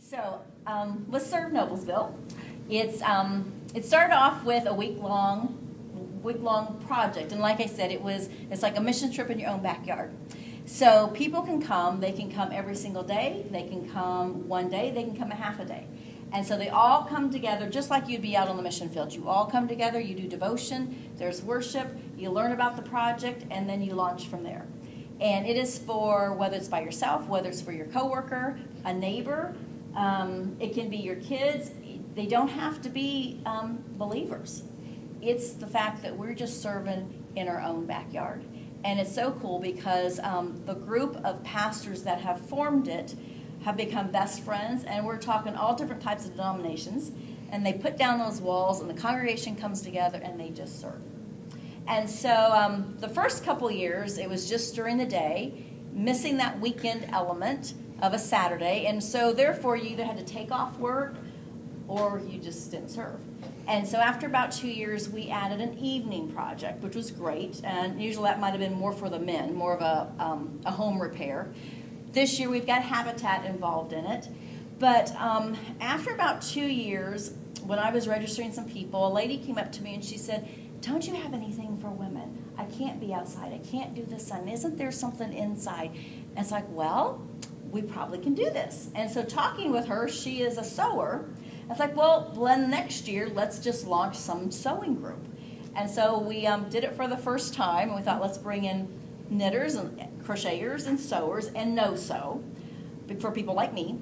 So, with Serve Noblesville, it started off with a week-long project, and like I said, it's like a mission trip in your own backyard. So people can come. They can come every single day. They can come one day. They can come a half a day. And so they all come together just like you'd be out on the mission field. You all come together. You do devotion. There's worship. You learn about the project, and then you launch from there. And it is for whether it's by yourself, whether it's for your coworker, a neighbor. It can be your kids. They don't have to be believers. It's the fact that we're just serving in our own backyard. And it's so cool because the group of pastors that have formed it have become best friends, and we're talking all different types of denominations, and they put down those walls, and the congregation comes together, and they just serve. And so the first couple years, it was just during the day, missing that weekend element of a Saturday, and so therefore you either had to take off work or you just didn't serve. And so after about 2 years, we added an evening project, which was great. And usually that might have been more for the men, more of a home repair. This year we've got Habitat involved in it. But after about 2 years, when I was registering some people, a lady came up to me and she said, "Don't you have anything for women? I can't be outside. I can't do the sun. Isn't there something inside?" And it's like, well, we probably can do this. And so talking with her, she is a sewer. I was like, well, then next year, let's just launch some sewing group. And so we did it for the first time, and we thought, let's bring in knitters and crocheters and sewers and no-sew for people like me.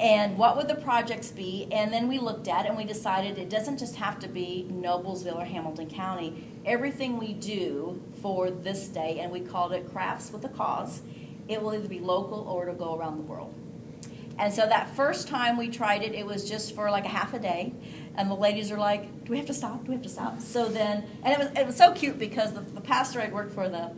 And what would the projects be? And then we looked at it, and we decided it doesn't just have to be Noblesville or Hamilton County. Everything we do for this day, and we called it Crafts with a Cause, it will either be local or it'll go around the world. And so that first time we tried it, it was just for like a half a day. And the ladies are like, do we have to stop? Do we have to stop? So then, and it was so cute because the pastor I'd worked for, the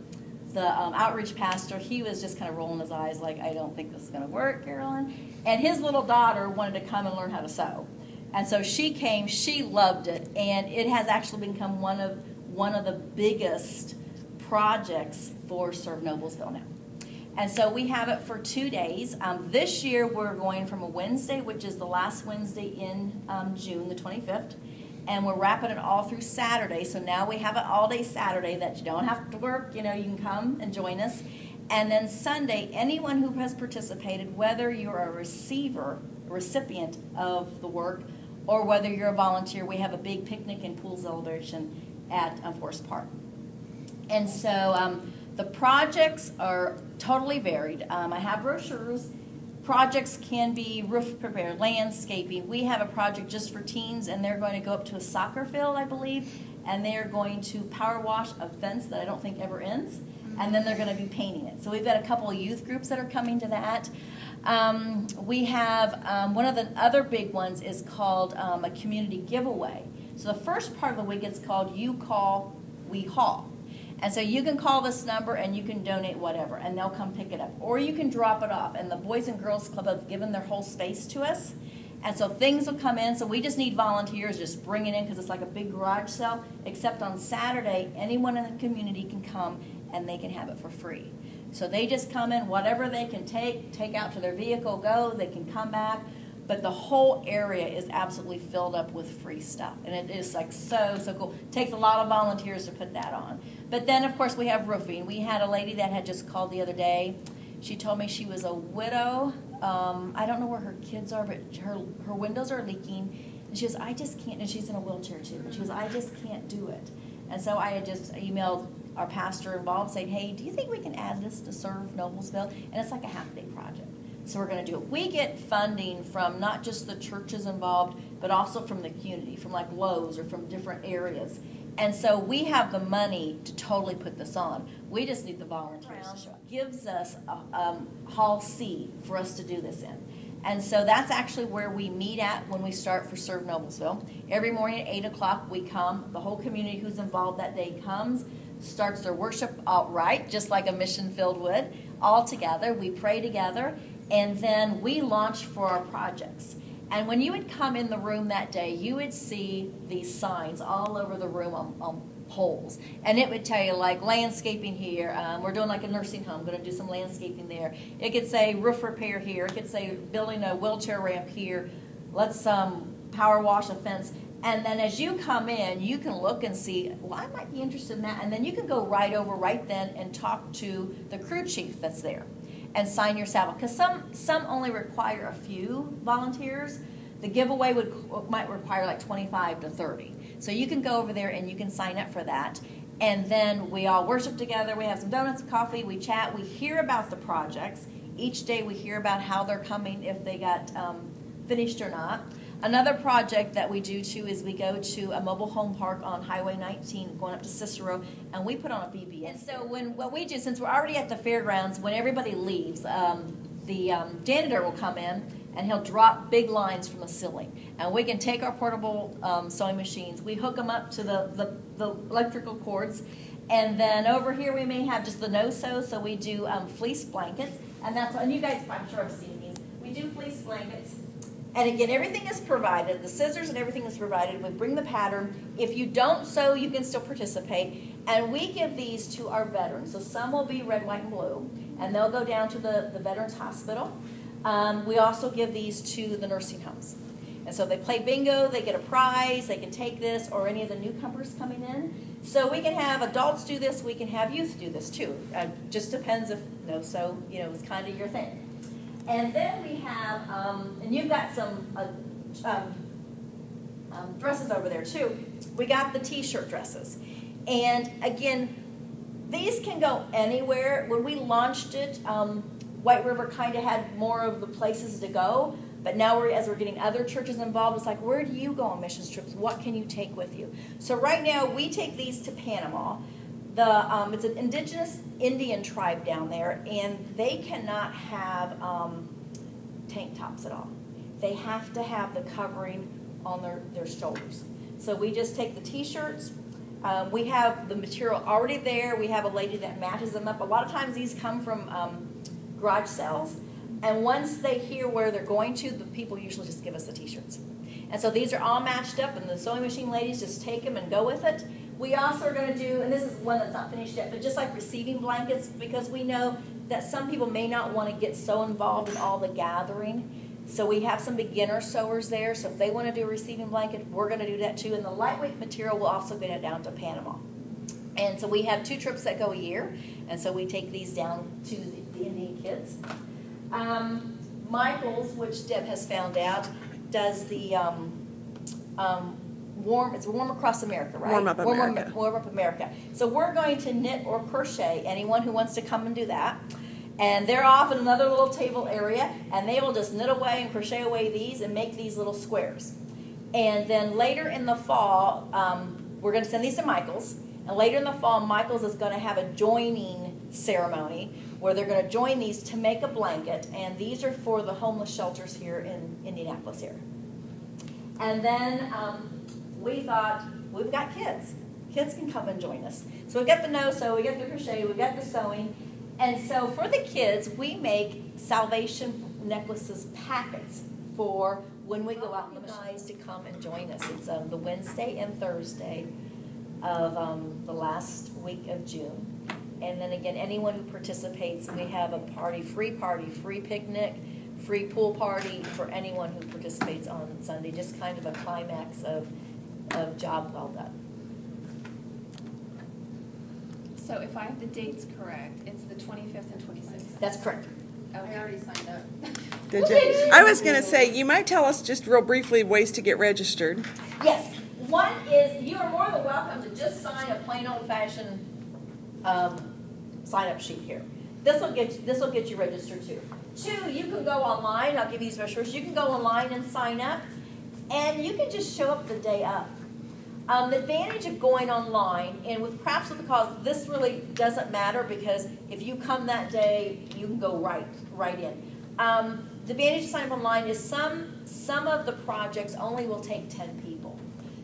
outreach pastor, he was just kind of rolling his eyes like, I don't think this is going to work, Carolyn. And his little daughter wanted to come and learn how to sew. And so she came, she loved it, and it has actually become one of the biggest projects for Serve Noblesville now. And so we have it for 2 days. This year we're going from a Wednesday, which is the last Wednesday in June, the 25th, and we're wrapping it all through Saturday. So now we have an all-day Saturday that you don't have to work. You know, you can come and join us. And then Sunday, anyone who has participated, whether you're a recipient of the work, or whether you're a volunteer, we have a big picnic and pool celebration at Forest Park. And so the projects are totally varied. I have brochures. Projects can be roof repair, landscaping. We have a project just for teens, and they're going to go up to a soccer field, I believe, and they are going to power wash a fence that I don't think ever ends, and then they're going to be painting it. So we've got a couple of youth groups that are coming to that. We have one of the other big ones is called a community giveaway. So the first part of the week is called You Call, We Haul. And so you can call this number and you can donate whatever, and they'll come pick it up. Or you can drop it off. And the Boys and Girls Club have given their whole space to us. And so things will come in. So we just need volunteers, just bring it in because it's like a big garage sale. Except on Saturday, anyone in the community can come and they can have it for free. So they just come in, whatever they can take out to their vehicle, go, they can come back. But the whole area is absolutely filled up with free stuff. And it is like so cool. It takes a lot of volunteers to put that on. But then, of course, we have roofing. We had a lady that had just called the other day. She told me she was a widow. I don't know where her kids are, but her windows are leaking. And she goes, I just can't. And she's in a wheelchair, too. And she goes, I just can't do it. And so I had just emailed our pastor involved saying, hey, do you think we can add this to Serve Noblesville? And it's like a half-day project. So we're going to do it. We get funding from not just the churches involved, but also from the community, from like Lowe's or from different areas. And so we have the money to totally put this on. We just need the volunteers to show up. It gives us a Hall C for us to do this in. And so that's actually where we meet at when we start for Serve Noblesville. Every morning at 8 o'clock we come. The whole community who's involved that day comes, starts their worship outright, just like a mission field would, all together. We pray together. And then we launch for our projects. And when you would come in the room that day, you would see these signs all over the room on poles. And it would tell you, like, landscaping here. We're doing like a nursing home, going to do some landscaping there. It could say roof repair here. It could say building a wheelchair ramp here. Let's power wash a fence. And then as you come in, you can look and see, well, I might be interested in that. And then you can go right over right then and talk to the crew chief that's there and sign your salvo. Because some only require a few volunteers. The giveaway might require like 25 to 30. So you can go over there and you can sign up for that. And then we all worship together. We have some donuts, coffee, we chat, we hear about the projects. Each day we hear about how they're coming, if they got finished or not. Another project that we do too is we go to a mobile home park on Highway 19 going up to Cicero, and we put on a BB. And so what we do, since we're already at the fairgrounds, when everybody leaves, the janitor will come in and he'll drop big lines from the ceiling. And we can take our portable sewing machines, we hook them up to the electrical cords, and then over here we may have just the no-sew, so we do fleece blankets, and you guys, I'm sure have seen these. We do fleece blankets. And again, everything is provided. The scissors and everything is provided. We bring the pattern. If you don't sew, you can still participate. And we give these to our veterans. So some will be red, white, and blue. And they'll go down to the Veterans Hospital. We also give these to the nursing homes. And so they play bingo. They get a prize. They can take this, or any of the newcomers coming in. So we can have adults do this. We can have youth do this too. Just depends if, so, it's kind of your thing. And then we have, and you've got some dresses over there too. We got the t-shirt dresses. And again, these can go anywhere. When we launched it, White River kind of had more of the places to go. But now as we're getting other churches involved, it's like, where do you go on missions trips? What can you take with you? So right now, we take these to Panama. It's an indigenous Indian tribe down there, and they cannot have tank tops at all. They have to have the covering on their shoulders. So we just take the t-shirts. We have the material already there. We have a lady that matches them up. A lot of times these come from garage sales, and once they hear where they're going to, the people usually just give us the t-shirts. And so these are all matched up, and the sewing machine ladies just take them and go with it. We also are going to do, and this is one that's not finished yet, but just like receiving blankets, because we know that some people may not want to get so involved in all the gathering. So we have some beginner sewers there, so if they want to do a receiving blanket, we're going to do that too. And the lightweight material will also get it down to Panama. And so we have 2 trips that go a year, and so we take these down to the Indian kids. Michael's, which Deb has found out, does the it's Warm Across America, right? Warm Up America. Warm Up America. So we're going to knit or crochet, anyone who wants to come and do that. And they're off in another little table area, and they will just knit away and crochet away these and make these little squares. And then later in the fall, we're going to send these to Michael's. And later in the fall, Michael's is going to have a joining ceremony where they're going to join these to make a blanket. And these are for the homeless shelters here in Indianapolis here. And then we thought, we've got kids. Kids can come and join us. So we've got the no-sew, we got the crochet, we got the sewing. And so for the kids, we make Salvation Necklaces packets for when we go out in the guys to come and join us. It's the Wednesday and Thursday of the last week of June. And then again, anyone who participates, we have a free picnic, free pool party for anyone who participates on Sunday. Just kind of a climax of job well done. So if I have the dates correct, it's the 25th and 26th. That's correct. Oh, I already signed up. Did you? I was going to say, you might tell us just real briefly ways to get registered. Yes. One is you are more than welcome to just sign a plain old-fashioned sign-up sheet here. This will get you registered too. 2, you can go online. I'll give you these brochures. You can go online and sign up, and you can just show up the day up. The advantage of going online, and with Crafts with a Cause, this really doesn't matter because if you come that day, you can go right in. The advantage of signing up online is some of the projects only will take 10 people.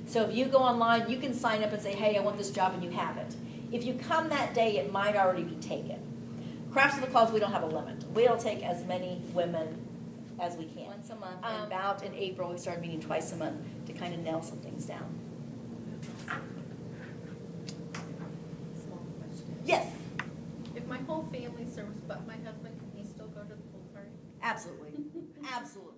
So if you go online, you can sign up and say, hey, I want this job, and you have it. If you come that day, it might already be taken. Crafts with a Cause, we don't have a limit. We'll take as many women as we can. Once a month. And about in April, we started meeting twice a month to kind of nail some things down. Small question. Yes, If my whole family serves but my husband, can he still go to the pool party? absolutely, absolutely.